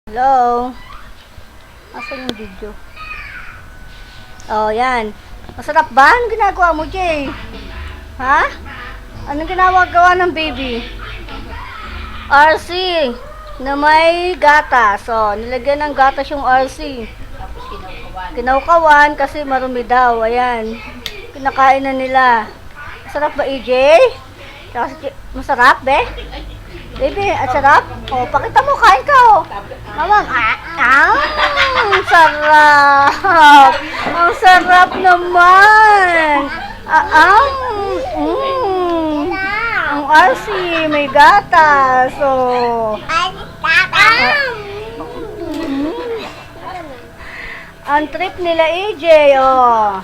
Hello? Asan yung video? Oh, yan. Masarap ba? Anong ginagawa mo, Jay? Ha? Anong ginagawa ng baby? RC na may gatas. So, nilagyan ng gatas yung RC. Tapos kinaukawan. Kinaukawan kasi marumi daw. Ayan. Kinakain na nila. Masarap ba, EJ? Masarap, be? Baby, at sarap? Oh, pakita mo, kain ka, oh. Mamang, ang sarap. Ang sarap naman. Ang RC, may gatas, oh. Ang trip nila, EJ, oh.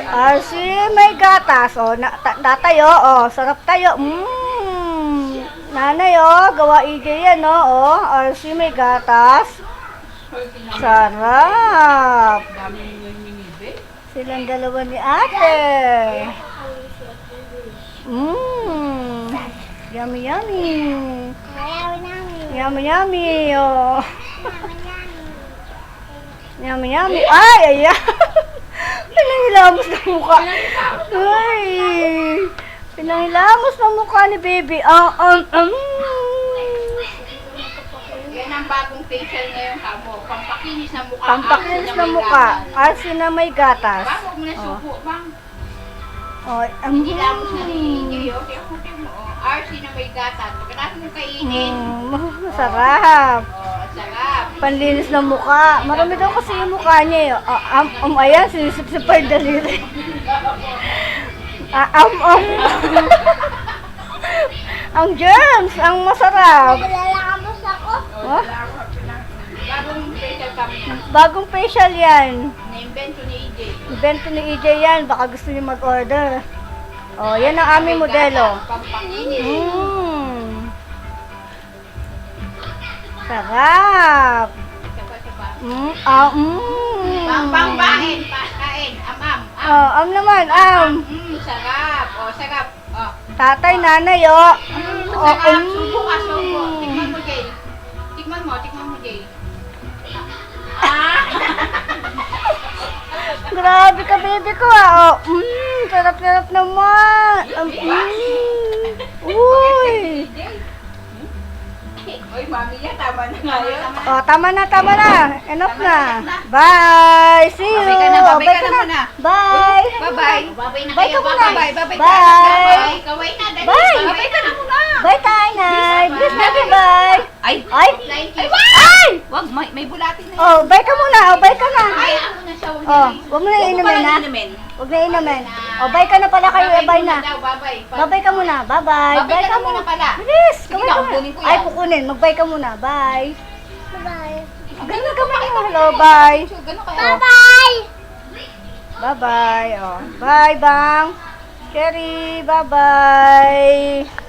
RC, may gatas, oh. Natayo, oh. Sarap tayo. Nanay, oh. Gawa EJ yan, oh. RC, may gatas. Sarap. Silang dalawa ni ate. Yummy, yummy. Yummy, yummy, oh. Yummy, yummy. Ay, ayan. Pinahilamos na mukha. Ay. Pinahilamos na mukha ni baby. Yan ang bagong facial ngayon, kamo. Pampakinis na mukha. Pampakinis na mukha. RC na may gatas. Bang, huwag mo na subo, bang. Oh, Hilamos na ni Iyo. RC na may gatas. Pagkatapos mo kainin. Masarap. Sarap. Panlinis ng mukha. Marami daw kasi yung mukha niya. Ayan, sinisip pa yung daliri. Ang germs, ang masarap. Oh? Bagong facial kami. Bagong facial yan. Na-invento ni EJ. Invento ni EJ yan. Baka gusto niyo mag-order. Oh, yan ang aming modelo. Pampakinis. Sarap. Sapa-sapa. Bang, bain. Kain. Oh, naman, Sarap. Sarap. Tatay, nanay, oh. Sarap. Subo ka, subo. Tikman mo, Jay. Tikman mo, Jay. Grabe ka, baby ko, ah. Oh, sarap-sarap naman. Uy. Oy, mami niya, tama na nga yun. Oh, tama na. Enough na. Bye. See you. Babay ka na, babay ka na muna. Bye. Bye-bye. Babay na Bye kayo. ka muna. Bye-bye. Bye-bye. Bye. Kaway na, dali. Bye. Babay ka na muna. Bye, tay, nay. Please, baby, bye. Ay. Ay. Flying kiss. Ay. Wag, may bulatin na yun. Oh, bye ka muna. Oh, bye ka na. Ay, ako na siya. Oh, huwag mo na inumin, ha? Huwag na inumin. Oh, bye ka na pala kayo. Bye na. Bye-bye. Bye ka muna. Bye-bye. Babay ka na muna pala. Bilis. Sige Kamay na, ka kukunin ko muna. yan. Ay, kukunin. Mag-bye ka muna. Bye. Bye. Ganun ka muna. Hello, bye. Ganun kayo. Bye. Bye-bye. Oh, bye, Bang. Cherry, bye-bye.